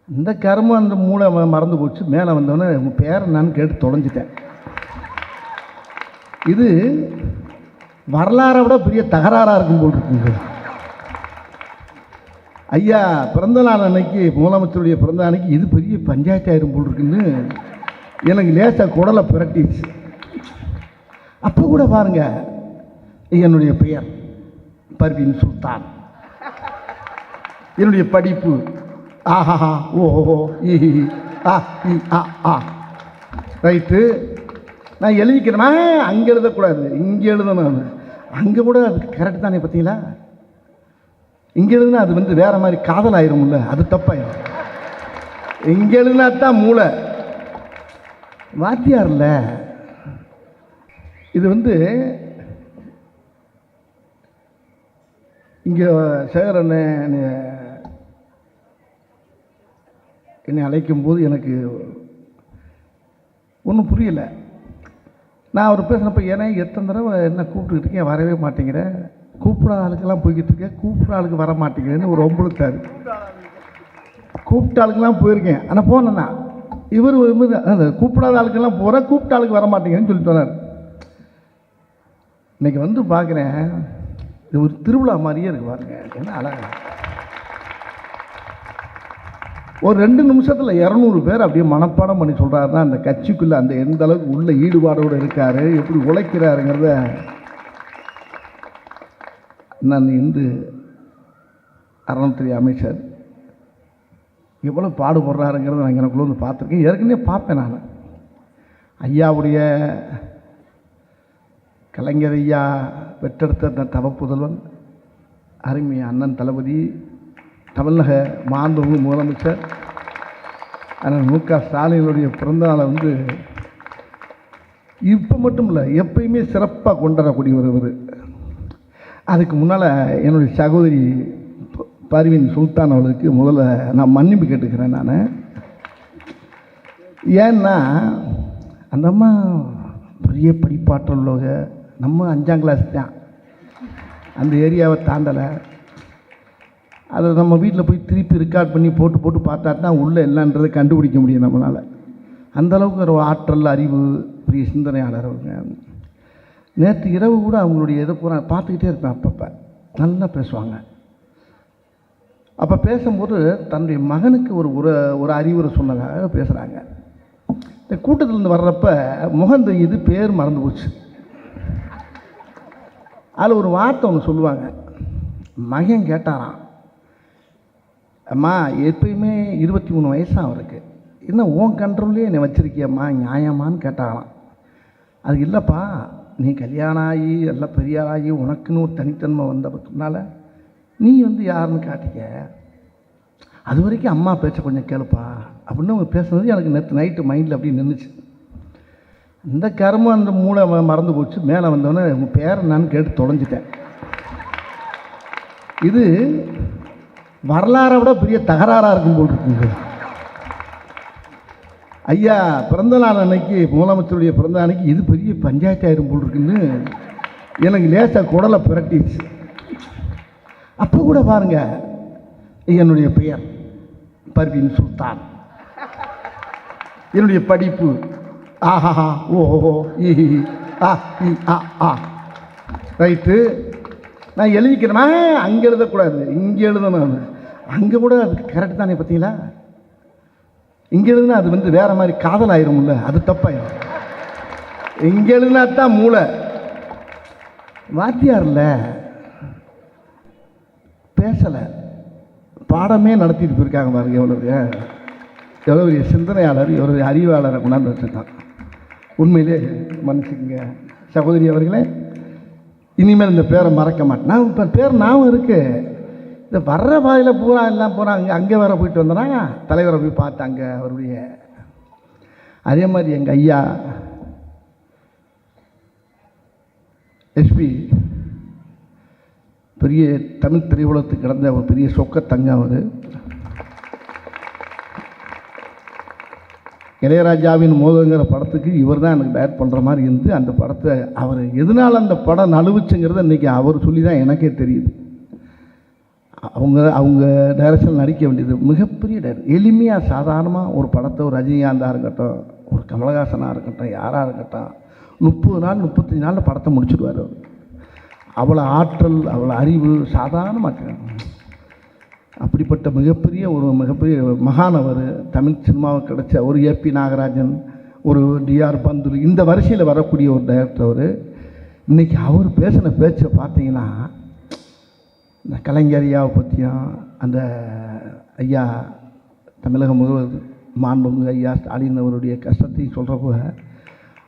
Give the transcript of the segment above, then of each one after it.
இந்த கருமம் அந்த மூளை மறந்து போச்சு. மேலே வந்தோடனே உங்கள் பேர் என்னான்னு கேட்டு தொலைஞ்சிட்டேன். இது வரலாறை விட பெரிய தகராறாக இருக்கும் போல் இருக்குங்க. ஐயா பிறந்த நாள் அன்னைக்கு, முதலமைச்சருடைய பிறந்த அன்னைக்கு இது பெரிய பஞ்சாயத்து ஆயிரும் போல் இருக்குன்னு எனக்கு லேசாக குடலை பிரட்டிச்சு. அப்போ கூட பாருங்க, என்னுடைய பெயர் பர்வீன் சுல்தான், என்னுடைய படிப்பு ஆஹா ஓஹோ ஈஹி ஆ இ ஆ ஆ ரைட்டு. நான் எழுதிக்கிறேன்னா அங்கே எழுதக்கூடாது, இங்கே எழுதணும். அங்கே கூட அது கரெக்டு தானே, பார்த்தீங்களா? இங்கே எழுதுனா அது வந்து வேறு மாதிரி காதல் ஆயிரும்ல, அது தப்பாயிரும். இங்கே எழுதுனா தான் மூளை வாத்தியார் இல்லை. இது வந்து இங்கே சேகரனை என்னை அழைக்கும்போது எனக்கு ஒன்றும் புரியலை. நான் அவர் பேசினப்போ ஏன்னா எத்தனை தடவை என்ன கூப்பிட்டுக்கிட்டு இருக்கேன், வரவே மாட்டேங்கிறேன், கூப்பிடாத ஆளுக்கெல்லாம் போய்கிட்டு இருக்கேன், கூப்பிட்ற ஆளுக்கு வர மாட்டேங்கிறேன்னு ஒரு ஒம்பளுத்தாரு. கூப்பிட்ட ஆளுக்கெல்லாம் போயிருக்கேன், ஆனால் போனேன்னா இவர் அந்த கூப்பிடாத ஆளுக்கெல்லாம் போகிறேன், கூப்பிட்ட ஆளுக்கு வர மாட்டேங்கிறேன்னு சொல்லிட்டு வரார். இன்றைக்கி வந்து பார்க்குறேன், இது ஒரு திருவிழா மாதிரியே இருக்கு பாருங்க. என்ன அழகா ஒரு 2 நிமிஷத்தில் 200 பேர் அப்படியே மனப்பாடம் பண்ணி சொல்கிறாருன்னா அந்த கட்சிக்குள்ளே அந்த எந்த அளவுக்கு உள்ள ஈடுபாடோடு இருக்கார், எப்படி உழைக்கிறாருங்கிறத நான் இந்து அறநிலையத்துறை அமைச்சர் எவ்வளோ பாடுபடுறாருங்கிறத நான் எனக்குள்ள வந்து பார்த்துருக்கேன். ஏற்கனவே பார்ப்பேன் நான். ஐயாவுடைய கலைஞர் ஐயா பெற்றெடுத்த அந்த தவப்புதல்வன் அருமை அண்ணன் தளபதி, தமிழக மாண்புமிகு முதலமைச்சர் அண்ணன் மு.க. ஸ்டாலினுடைய பிறந்தநாளை வந்து இப்போ மட்டும் இல்லை எப்பயுமே சிறப்பாக கொண்டாடக்கூடிய ஒருவர். அதுக்கு முன்னால் என்னுடைய சகோதரி பர்வீன் சுல்தான் அவர்களுக்கு முதல்ல நான் மன்னிப்பு கேட்டுக்கிறேன். நான் ஏன்னா அந்த அம்மா பெரிய படிப்பாற்றல் உள்ளவங்க, நம்ம 5ஆம் கிளாஸ் தான், அந்த ஏரியாவை தாண்டலை. அதை நம்ம வீட்டில் போய் திருப்பி ரெக்கார்ட் பண்ணி போட்டு போட்டு பார்த்தா தான் உள்ளே என்னன்றதை கண்டுபிடிக்க முடியும் நம்மளால். அந்தளவுக்கு ஒரு ஆற்றல், அறிவு, பெரிய சிந்தனையாளர் அவங்க. நேற்று இரவு கூட அவங்களுடைய இதை பூரா பார்த்துக்கிட்டே இருப்பேன். அப்பப்போ நல்லா பேசுவாங்க. அப்போ பேசும்போது தன்னுடைய மகனுக்கு ஒரு அறிவுரை சொன்னதாக பேசுகிறாங்க. இந்த கூட்டத்திலேருந்து வர்றப்ப முகம் தெரியுது, பேர் மறந்து போச்சு. அதில் ஒரு வார்த்தை ஒன்று சொல்லுவாங்க. மகன் கேட்டாராம், அம்மா எப்பயுமே 23 வயசாக அவருக்கு, என்ன உன் கண்ட்ரோல்லே என்னை வச்சுருக்கியம்மா, நியாயமானு கேட்டாராம். அது இல்லைப்பா, நீ கல்யாணம் ஆகி எல்லாம் பெரிய ஆளாகி உனக்குன்னு ஒரு தனித்தன்மை வந்த பக்கம்னால நீ வந்து யாருன்னு காட்டிக்க, அது வரைக்கும் அம்மா பேச்ச கொஞ்சம் கேளுப்பா அப்படின்னு அவங்க பேசுனது எனக்கு நேற்று நைட்டு மைண்டில் அப்படி நின்றுச்சு. இந்த கருமம் அந்த மூளை மறந்து போச்சு. மேலே வந்தோடனே உங்கள் பேர் என்னான்னு கேட்டு தொலைஞ்சிட்டேன். இது வரலாறை விட பெரிய தகராறாக இருக்கும் போல் இருக்குங்க. ஐயா பிறந்த நாள் அன்னைக்கு, முதலமைச்சருடைய பிறந்த அன்னைக்கு இது பெரிய பஞ்சாயத்து ஆயிரும் போல் இருக்குன்னு எனக்கு லேசாக குடலை பிரட்டிச்சு. அப்போ கூட பாருங்க, என்னுடைய பெயர் பர்வீன் சுல்தான், என்னுடைய படிப்பு ஆஹா ஓஹோ ஈஹி ஆ இ ஆ ஆ ரைட்டு. நான் எழுதிக்கிறேன்னா அங்கே எழுதக்கூடாது, இங்கே எழுதணும். அங்கே கூட அது கரெக்டு தானே, பார்த்தீங்களா? இங்கே எழுதுனா அது வந்து வேறு மாதிரி காதல் ஆயிரும்ல, அது தப்பாயிரும். இங்கே எழுதுனா தான் மூளை வாத்தியார் இல்லை, பேசலை, பாடமே நடத்திட்டு போயிருக்காங்க பாருங்க. எவ்வளோ பெரிய சிந்தனையாளர், எவ்வளோ அறிவாளரை கொண்டாந்து வச்சுருக்கான். உண்மையிலே மன்னிச்சுக்குங்க சகோதரி அவர்களே, இனிமேல் இந்த பேரை மறக்க மாட்டேன். நான் இப்போ பேர் ஞாபகம் இருக்குது. இந்த வர்ற பாதையில் பூரா எல்லாம் போகிறாங்க. அங்கே வேற போயிட்டு வந்தோன்னா தலைவரை போய் பார்த்தாங்க அவருடைய. அதே மாதிரி எங்கள் ஐயா எஸ்பி பெரிய தமிழ் திரையுலகத்துக்கு கிடந்த ஒரு பெரிய சொக்கத்தங்க. அவர் இளையராஜாவின் மோதங்கிற படத்துக்கு இவர் தான் எனக்கு டைரக்ட் பண்ணுற மாதிரி இருந்து அந்த படத்தை அவர் எதனால் அந்த படம் நழுவுச்சுங்கிறத இன்றைக்கி அவர் சொல்லி தான் எனக்கே தெரியுது. அவங்க அவங்க டைரக்ஷன் நடிக்க வேண்டியது மிகப்பெரிய எளிமையாக சாதாரணமாக ஒரு படத்தை ஒரு ரஜினிகாந்தாக இருக்கட்டும், ஒரு கமலஹாசனாக இருக்கட்டும், யாராக இருக்கட்டும் 30 நாள் 35 நாளில் படத்தை முடிச்சுடுவார் அவர். அவ்வளோ ஆற்றல், அவ்வளோ அறிவு சாதாரணமாக. அப்படிப்பட்ட மிகப்பெரிய மகானவர். தமிழ் சினிமாவுக்கு கிடைச்ச ஒரு ஏபி நாகராஜன், ஒரு டிஆர் பந்துலு, இந்த வரிசையில் வரக்கூடிய ஒரு டைரக்டர் அவர். இன்றைக்கி அவர் பேசின பேச்சை பார்த்தீங்கன்னா, இந்த கலைஞர் ஐயாவை பற்றியும், அந்த ஐயா தமிழக முதல்வர் மாண்புமிகு ஐயா ஸ்டாலின் அவருடைய கஷ்டத்தையும் சொல்கிறப்போ,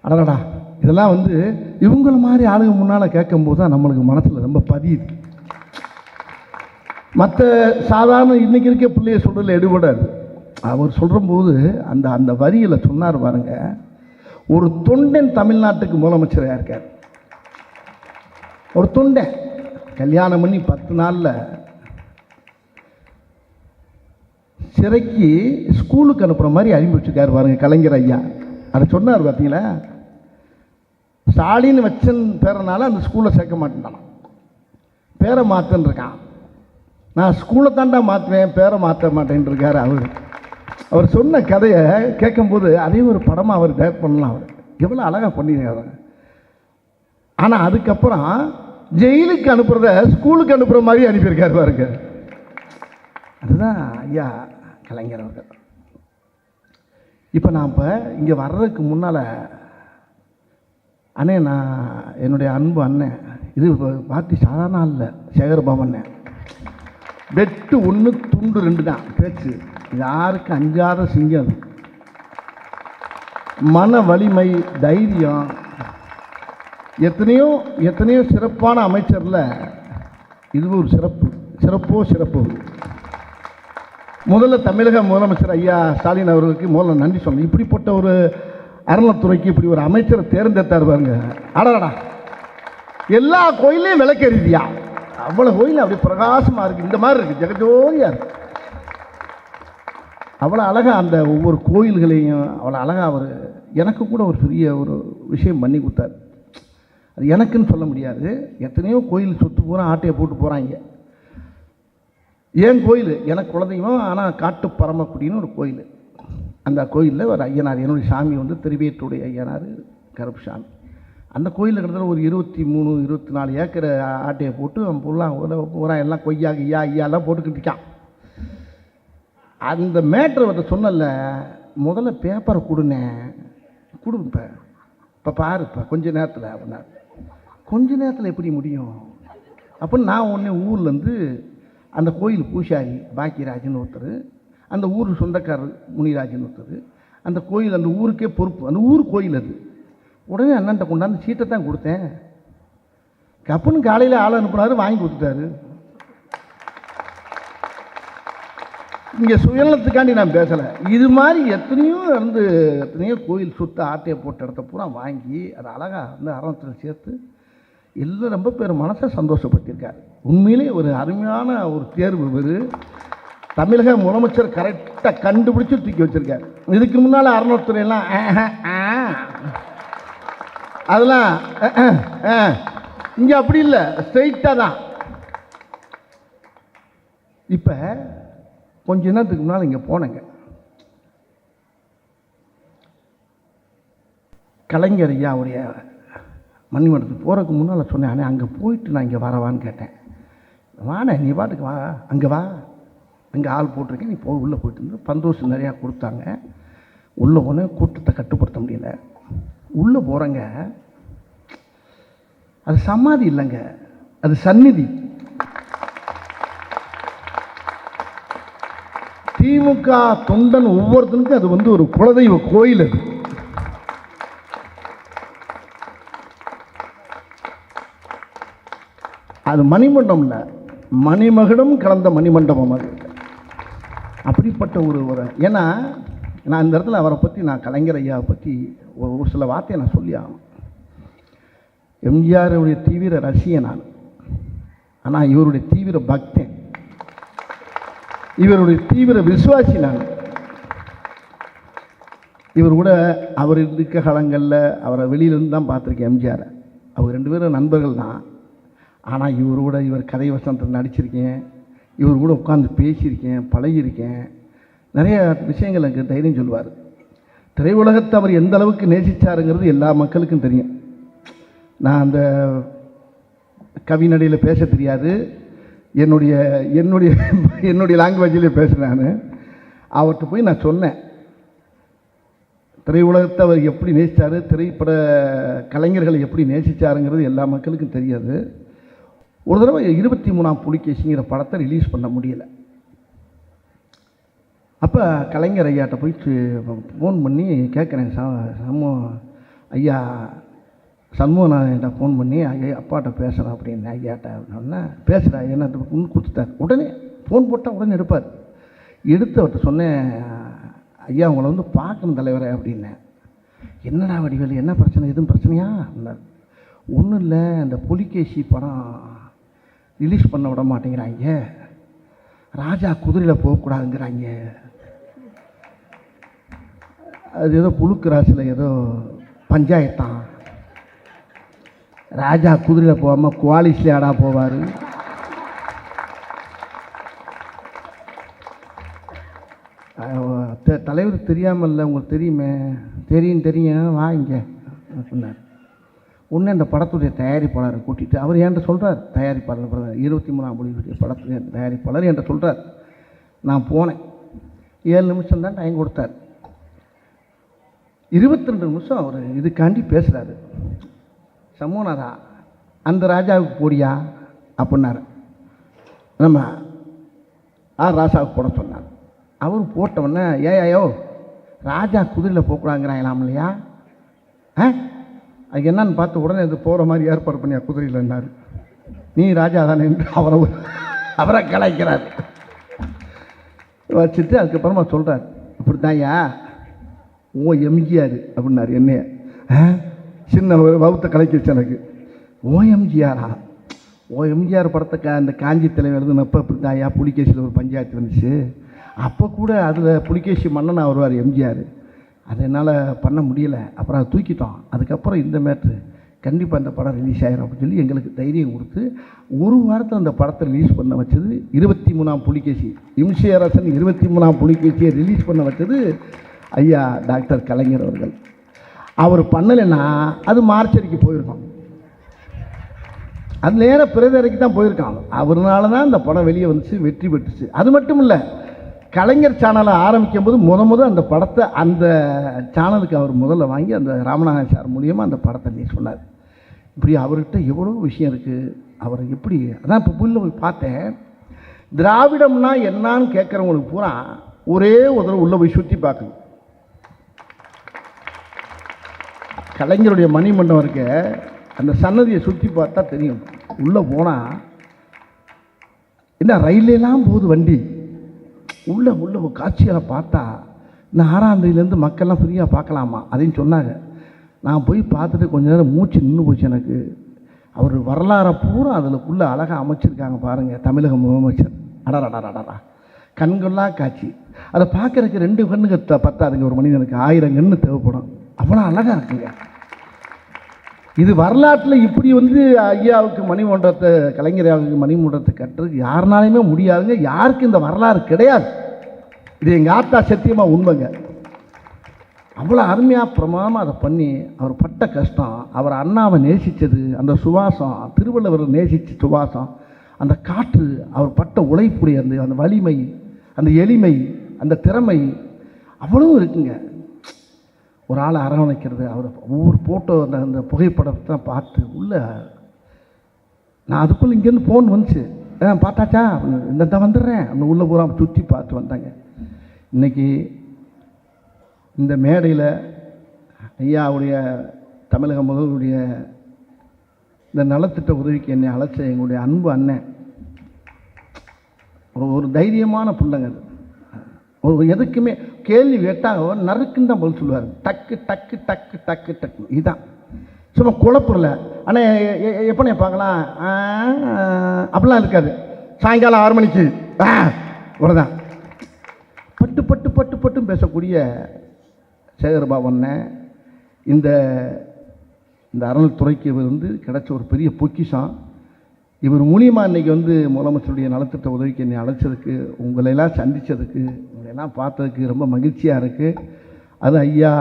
அடடா இதெல்லாம் இவங்கள மாதிரி ஆளுங்க முன்னால் கேட்கும்போது தான் நம்மளுக்கு மனசில் ரொம்ப பதியுது. மற்ற சாதாரண இன்றைக்கி இருக்க பிள்ளைய சொல்கிறதுல எடுபடாது. அவர் சொல்கிறபோது அந்த அந்த வரியில் சொன்னார் பாருங்க, ஒரு தொண்டன் தமிழ்நாட்டுக்கு முதலமைச்சராக இருக்கார். ஒரு தொண்டன் கல்யாணம் பண்ணி 10 நாளில் சிறைக்கு ஸ்கூலுக்கு அனுப்புகிற மாதிரி அனுப்பிச்சிருக்காரு பாருங்க கலைஞர் ஐயா. அதை சொன்னார் பார்த்தீங்களா, ஸ்டாலின் வச்சன் பேரனால அந்த ஸ்கூலை சேர்க்க மாட்டேன்டான், பேரை மாற்றன்னு இருக்கான். நான் ஸ்கூலை தாண்டா மாற்றுவேன், பேரை மாற்ற மாட்டேன்னு இருக்கார் அவர். அவர் சொன்ன கதையை கேட்கும்போது அதே ஒரு படமாக அவர் டைரக்ட் பண்ணலாம். அவர் எவ்வளோ அழகாக பண்ணியிருக்காரு. ஆனால் அதுக்கப்புறம் ஜெயிலுக்கு அனுப்புறத ஸ்கூலுக்கு அனுப்புகிற மாதிரி அனுப்பியிருக்காரு பாருங்க. அதுதான் ஐயா கலைஞர் அவர்கள். இப்போ நான் இங்கே வர்றதுக்கு முன்னால் அண்ணே, நான் என்னுடைய அன்பு அண்ணன், இது பார்ட்டி சாதாரண இல்லை, சேகர்பாபு வெட்டு 1 துண்டு 2 தான் பேச்சு. யாருக்கு அஞ்சாத சிங்கம், மன வலிமை, தைரியம். எத்தனையோ சிறப்பான அமைச்சரில் இது ஒரு சிறப்பு. முதல்ல தமிழக முதலமைச்சர் ஐயா ஸ்டாலின் அவர்களுக்கு முதல்ல நன்றி சொல்லணும். இப்படிப்பட்ட ஒரு அறநிலைத்துறைக்கு இப்படி ஒரு அமைச்சரை தேர்ந்தெடுத்தார் பாருங்க. அடடா, எல்லா கோயிலையும் விளக்கெறிதியா, அவ்வளோ கோயில் அப்படி பிரகாசமாக இருக்குது, இந்த மாதிரி இருக்குது, ஜெகஜோதியாக இருக்குது. அவ்வளோ அழகாக அந்த ஒவ்வொரு கோயில்களையும் அவ்வளோ அழகாக அவர் எனக்கு கூட ஒரு பெரிய ஒரு விஷயம் பண்ணி கொடுத்தார். அது எனக்குன்னு சொல்ல முடியாது, எத்தனையோ கோயில் சுற்று பூரா ஆட்டையை போட்டு போகிறாங்க. ஏன் கோயில் எனக்கு குலதெய்வம், ஆனால் காட்டு பரமக்குடின்னு ஒரு கோயில். அந்த கோயிலில் ஒரு ஐயனார், என்னுடைய சாமி திருவேற்றுடைய ஐயனார் கருப்பு சாமி. அந்த கோயிலில் கிட்டத்தட்ட ஒரு 23-24 ஏக்கர் ஆட்டையை போட்டு அவன் பூரா எல்லாம் கொய்யா ஐயா ஐயாலாம் போட்டுக்கிட்டு இருக்கான். அந்த மேட்ரை சொன்னல, முதல்ல பேப்பரை கொடுப்ப இப்போ பாருப்பா கொஞ்ச நேரத்தில் அப்படின்னா, கொஞ்ச நேரத்தில் எப்படி முடியும் அப்படின்னு நான் ஒன்று ஊர்லேருந்து அந்த கோயில் பூசாரி பாக்கியராஜன் ஒருத்தர், அந்த ஊர் சொந்தக்காரர் முனிராஜன் ஒருத்தர், அந்த கோயில் அந்த ஊருக்கே பொறுப்பு, அந்த ஊர் கோயில் அது. உடனே அண்ணன்ட்ட கொண்டாந்து சீட்டை தான் கொடுத்தேன். கப்புன்னு காலையில் ஆள் அனுப்புனாரு, வாங்கி கொடுத்துட்டாரு. இங்கே சுயநலத்துக்காண்டி நான் பேசலை. இது மாதிரி எத்தனையோ கோயில் சுத்த ஆட்டையை போட்ட இடத்த பூரா வாங்கி அதை அழகாக அறத்தில் சேர்த்து எல்லாம் ரொம்ப பேர் மனசை சந்தோஷப்படுத்தியிருக்கார். உண்மையிலே ஒரு அருமையான ஒரு தேர்வு. இவர் தமிழக முதலமைச்சர் கரெக்டாக கண்டுபிடிச்சி தூக்கி வச்சிருக்கார். இதுக்கு முன்னால் அறநிலைத்துறையெல்லாம் அதெல்லாம் இங்கே அப்படி இல்லை, ஸ்ட்ரெயிட்டாக தான். இப்போ கொஞ்ச நேரத்துக்கு முன்னால் இங்கே போனேங்க, கலைஞர் ஐயாவுடைய மணிமண்டலத்துக்கு போகிறதுக்கு முன்னால் சொன்னேன், அங்கே போயிட்டு நான் இங்கே வரவான்னு கேட்டேன். வாண்ணே, நீ பாட்டுக்கு வா, அங்கே வா, அங்கே ஆள் போட்டிருக்கேன், நீ உள்ளே போயிட்டு இருந்து பந்தோசம் நிறையா கொடுத்தாங்க. உள்ளே போனேன், கூட்டத்தை கட்டுப்படுத்த முடியல. உள்ளே போகிறேங்க, அது சமாதி இல்லைங்க, அது சந்நிதி. திமுக தொண்டன் ஒவ்வொருத்தனுக்கும் அது ஒரு குலதெய்வ கோயில். அது அது மணிமண்டபம் இல்லை, மணிமகுடம் கலந்த மணிமண்டபம். அது அப்படிப்பட்ட ஒரு ஏன்னா நான் இந்த இடத்துல அவரை பற்றி, நான் கலைஞர் ஐயாவை பற்றி ஒரு சில வார்த்தையை நான் சொல்லி ஆகணும். எம்ஜிஆருடைய தீவிர ரசிகன் நான், ஆனால் இவருடைய தீவிர பக்தன், இவருடைய தீவிர விசுவாசி நான். இவர் கூட அவர் இருக்க காலங்களில் அவரை வெளியிலேருந்து தான் பார்த்துருக்கேன் எம்ஜிஆரை. அவர் 2 பேரும் நண்பர்கள் தான். ஆனால் இவர் கதை வசனத்தில் நடிச்சிருக்கேன், இவர் கூட உட்காந்து பேசியிருக்கேன், பழகியிருக்கேன். நிறைய விஷயங்கள் எனக்கு தைரியம் சொல்லுவார். திரையுலகத்தை அவர் எந்த அளவுக்கு நேசித்தாருங்கிறது எல்லா மக்களுக்கும் தெரியும். நான் அந்த கவிநடையில் பேச தெரியாது, என்னுடைய என்னுடைய என்னுடைய லாங்குவேஜிலே பேசுகிறேன். நான் அவர்கிட்ட போய் நான் சொன்னேன், திரையுலகத்தை அவர் எப்படி நேசித்தார், திரைப்பட கலைஞர்களை எப்படி நேசித்தாருங்கிறது எல்லா மக்களுக்கும் தெரியாது. ஒரு தடவை 23ஆம் புலிகேசிங்கிற படத்தை ரிலீஸ் பண்ண முடியலை. அப்போ கலைஞர் ஐயாட்ட போயிட்டு ஃபோன் பண்ணி கேட்குறேன், ஐயா சண்முகநாதன்கிட்ட ஃபோன் பண்ணி ஐயா அப்பாட்ட பேசுகிறேன் அப்படின்னு. ஐயாட்ட அப்படின்னா பேசுகிறா என்ன கொடுத்துட்டார். உடனே ஃபோன் போட்டால் உடனே எடுப்பார். எடுத்து அவர்கிட்ட சொன்னேன், ஐயா உங்களை வந்து பார்க்கணும் தலைவரே அப்படின்னேன். என்னடா வடிவேலு, என்ன பிரச்சனை, எதுவும் பிரச்சனையா அப்படின்னார். ஒன்றும் இல்லை, அந்த புலிகேசி படம் ரிலீஸ் பண்ண விட மாட்டேங்கிறாங்க, ராஜா குதிரையில் போகக்கூடாதுங்கிறாங்க, அது ஏதோ புழுக்கு ராசியில் ஏதோ பஞ்சாயத்தான், ராஜா குதிரையில் போகாமல் குவாலிஸ்ல ஆடா போவார், தலைவர் தெரியாமல் இல்லை உங்களுக்கு தெரியுமே, தெரியும் வாங்க சொன்னார். ஒன்று அந்த படத்துடைய தயாரிப்பாளரை கூட்டிகிட்டு அவர் என்கிட்ட சொல்கிறார், தயாரிப்பாளர் 23ஆம் புலிகேசி படத்துடைய தயாரிப்பாளர் என்கிட்ட சொல்கிறார். நான் போனேன், 7 நிமிஷம் தான் டைம் கொடுத்தார். 22 நிமிஷம் அவர் இதுக்காண்டி பேசுகிறாரு. சமூகநாதா அந்த ராஜாவுக்கு போடியா அப்படின்னாரு. நம்ம ராசாவுக்கு போட சொன்னார். அவர் போட்டவுடனே ஏயோ ராஜா குதிரையில் போகக்கூடாங்கிறாங்களாம் இல்லையா, அது என்னன்னு பார்த்து உடனே இது போகிற மாதிரி ஏற்பாடு பண்ணியா குதிரையில்னார். நீ ராஜா தானே என்று அவரை கலாய்க்கிறார். வச்சுட்டு அதுக்கப்புறமா சொல்கிறார், இப்படி தான்யா ஓ எம்ஜிஆர் அப்படின்னாரு. என்னைய சின்ன வகுத்த கலைக்கிச்சு எனக்கு. ஓ எம்ஜிஆரா, ஓ எம்ஜிஆர் படத்தை அந்த காஞ்சி தலைவர் எழுதுனப்போ இப்படி தான்யா புலிகேசியில் ஒரு பஞ்சாயத்து வந்துச்சு, அப்போ கூட அதில் புலிகேசி மன்னனாக வருவார் எம்ஜிஆர், அது என்னால் பண்ண முடியலை, அப்புறம் அதை தூக்கிட்டோம், அதுக்கப்புறம் இந்த மேட்ரு கண்டிப்பாக அந்த படம் ரிலீஸ் ஆகிடும் அப்படின்னு சொல்லி எங்களுக்கு தைரியம் கொடுத்து ஒரு வாரத்தில் அந்த படத்தை ரிலீஸ் பண்ண வச்சது 23ஆம் புலிகேசி. இம்சை அரசன் 23ஆம் புலிகேசியை ரிலீஸ் பண்ண வச்சது ஐயா டாக்டர் கலைஞர் அவர்கள். அவர் பண்ணலைன்னா அது மார்ச்சரிக்கு போயிருக்கோம், அது நேராக பிறதரைக்கு தான் போயிருக்காங்க. அவர்னால தான் அந்த படம் வெளியே வந்துச்சு, வெற்றி பெற்றுச்சு. அது மட்டும் இல்லை, கலைஞர் சேனலை ஆரம்பிக்கும் போது முதல் அந்த படத்தை அந்த சேனலுக்கு அவர் முதல்ல வாங்கி அந்த ராமநாதன் சார் மூலியமாக அந்த படத்தை நீ சொன்னார். இப்படி அவர்கிட்ட எவ்வளோ விஷயம் இருக்குது. அவர் எப்படி அதான் இப்போ புல்ல போய் பார்த்தேன். திராவிடம்னா என்னான்னு கேட்குறவங்களுக்கு பூரா ஒரே ஒரு தடவை உள்ளே போய் சுற்றி பார்க்கணும். கலைஞருடைய மணிமண்டபம் இருக்க அந்த சன்னதியை சுற்றி பார்த்தா தெரியும். உள்ளே போனால் என்ன ரயிலெல்லாம் போகுது வண்டி, உள்ள காட்சிகளை பார்த்தா இந்த 6ஆம் தேதியிலேருந்து மக்கள்லாம் ஃப்ரீயாக பார்க்கலாமா அதையும் சொன்னாங்க. நான் போய் பார்த்துட்டு கொஞ்ச நேரம் மூச்சு நின்று போச்சு எனக்கு. அவர் வரலாறை பூரா அதில்க்குள்ளே அழகாக அமைச்சிருக்காங்க பாருங்கள். தமிழக முதலமைச்சர் அடரா கண்கொள்ளா காட்சி. அதை பார்க்குறதுக்கு 2 கண்ணுக்கு பத்தாதுங்க, ஒரு மனிதனுக்கு 1000 கண்ணு தேவைப்படும், அவ்வளோ அழகாக இருக்குங்க. இது வரலாற்றில் இப்படி வந்து ஐயாவுக்கு மணிமண்டபத்தை, கலைஞராவுக்கு மணிமண்டபத்தை கட்டுறதுக்கு யாருனாலையுமே முடியாதுங்க. யாருக்கு இந்த வரலாறு கிடையாது. இது எங்கள் ஆத்தா சத்தியமாக உண்மைங்க. அவ்வளோ அருமையாக பிரமாதமாக அதை பண்ணி அவர் பட்ட கஷ்டம், அவர் அண்ணாவை நேசித்தது, அந்த சுவாசம், திருவள்ளுவர் நேசித்த சுவாசம், அந்த காற்று, அவர் பட்ட உழைப்புடைய அந்த வலிமை, அந்த எளிமை, அந்த திறமை அவ்வளோ இருக்குங்க. ஒரு ஆளை அரவணைக்கிறது, அவர் ஒவ்வொரு ஃபோட்டோ அந்த புகைப்படத்தை பார்த்து உள்ள நான் அதுக்குள்ளே இங்கேருந்து ஃபோன் வந்துச்சு, பார்த்தாச்சா இந்த தான் வந்துடுறேன் அந்த உள்ளே பூரா சுற்றி பார்த்து வந்தாங்க. இன்றைக்கி இந்த மேடையில் ஐயாவுடைய தமிழக முதல்வருடைய இந்த நலத்திட்ட உதவிக்கு என்னை அழைச்ச எங்களுடைய அன்பு அண்ணன் ஒரு தைரியமான பிள்ளைங்க. அது ஒரு எதுக்குமே கேள்வி கேட்டால் நறுக்குன்னு தான் பதில் சொல்லுவார். டக்கு டக்கு டக்கு டக்கு டக்கு, இதுதான் சும்மா குழப்பமில்ல. ஆனால் எப்போ பார்க்கலாம் அப்படிலாம் இருக்காது. சாயங்காலம் 6 மணிக்கு இவ்வளோதான் பட்டு பட்டு பட்டு பட்டும் பேசக்கூடிய சேகர்பாபு அண்ணன் இந்த அறநிலைத்துறைக்கு வந்து கிடைச்ச ஒரு பெரிய பொக்கிஷம். இவர் மூலியமாக இன்றைக்கி வந்து முதலமைச்சருடைய நலத்திட்ட உதவிக்கு என்னை அழைச்சதுக்கு, உங்களையெல்லாம் சந்தித்ததுக்கு, உங்களையெல்லாம் பார்த்ததுக்கு ரொம்ப மகிழ்ச்சியாக இருக்குது. அது ஐயா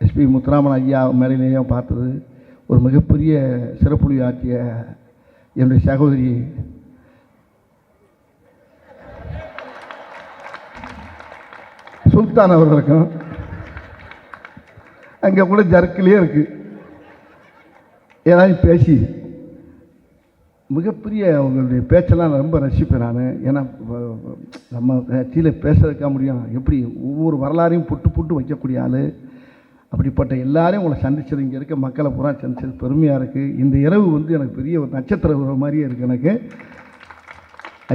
எஸ்பி முத்துராமன் ஐயா மேலையிலேயும் பார்த்தது, ஒரு மிகப்பெரிய சிறப்புலி ஆற்றிய என்னுடைய சகோதரி சுல்தான் அவர்களுக்கும் அங்கே கூட ஜர்க்கிலே இருக்குது. ஏதாவது பேசி மிகப்பெரிய அவங்களுடைய பேச்செல்லாம் நான் ரொம்ப ரசிப்பேன் நான். ஏன்னா நம்ம கட்சியில் பேசுறதுக்கா முடியும், எப்படி ஒவ்வொரு வரலாறையும் புட்டு புட்டு வைக்கக்கூடிய ஆள். அப்படிப்பட்ட எல்லாரையும் உங்களை சந்திச்சது, இங்கே இருக்க மக்களை பூரா சந்திச்சது பெருமையாக இருக்குது. இந்த இரவு வந்து எனக்கு பெரிய ஒரு நட்சத்திர உறவு மாதிரியே இருக்குது எனக்கு.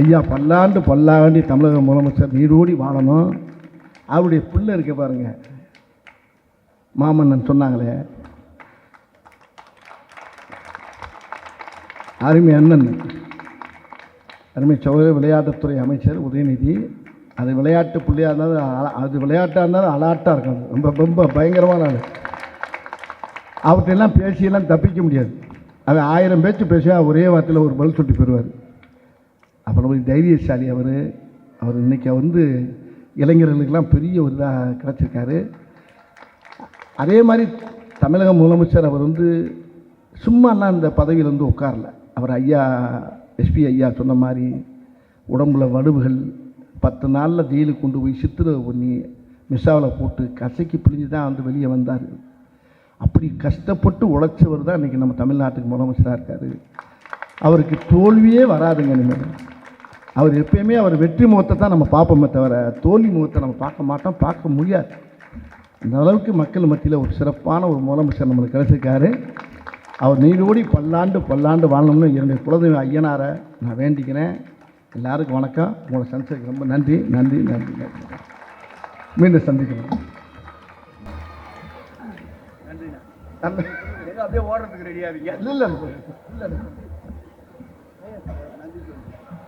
ஐயா பல்லாண்டு பல்லாண்டி தமிழக முதலமைச்சர் நீடோடி வாழணும். அவருடைய பிள்ளை இருக்க பாருங்க, மாமன்னன் சொன்னாங்களே, அருமை அண்ணன், அருமை சகோதர விளையாட்டுத்துறை அமைச்சர் உதயநிதி. அது விளையாட்டு பிள்ளையாக இருந்தாலும், அது விளையாட்டாக இருந்தாலும் அலாட்டாக இருக்கும். ரொம்ப ரொம்ப பயங்கரமான ஆள். அவர்கிட்டெல்லாம் பேசியெல்லாம் தப்பிக்க முடியாது. அவன் 1000 பேச்சு பேசுவா, ஒரே வார்த்தையில் ஒரு பதில் சொல்லி போயிடுவார். அப்புறம் ஒரு தைரியசாலி அவர். இன்றைக்கி வந்து இளைஞர்களுக்கெல்லாம் பெரிய ஒரு இதாக கிடச்சிருக்காரு. அதே மாதிரி தமிழக முதலமைச்சர் அவர் வந்து சும்மாலாம் இந்த பதவியில் வந்து உட்காரல. அவர் ஐயா எஸ்பி ஐயா சொன்ன மாதிரி உடம்புல வடுவுகள் 10 நாளில் ஜெயிலுக்கு கொண்டு போய் சித்திரவதை பண்ணி மிஸ்ஸாவில் போட்டு கசைக்கு பிழிஞ்சு தான் வந்து வெளியே வந்தார். அப்படி கஷ்டப்பட்டு உழைச்சவர் தான் இன்றைக்கி நம்ம தமிழ்நாட்டுக்கு முதலமைச்சராக இருக்கார். அவருக்கு தோல்வியே வராதுங்க. இனிமேல் அவர் எப்பயுமே அவர் வெற்றி முகத்தை தான் நம்ம பார்ப்போமே தவிர தோல்வி முகத்தை நம்ம பார்க்க மாட்டோம், பார்க்க முடியாது. அந்த அளவுக்கு மக்கள் மத்தியில் ஒரு சிறப்பான ஒரு முதலமைச்சர் நம்மளுக்கு கிடைச்சிருக்காரு. அவர் நீடோடி பல்லாண்டு பல்லாண்டு வாழணும்னு என்னுடைய குலதெய்வ ஐயனாரை நான் வேண்டிக்கிறேன். எல்லாருக்கும் வணக்கம். உங்களை சந்திச்சதுக்கு ரொம்ப நன்றி நன்றி நன்றி நன்றி. மீண்டும் சந்திக்கிறோம். நன்றி. அப்படியே ஓடுறதுக்கு ரெடியாக இல்லை இல்லை இல்லை.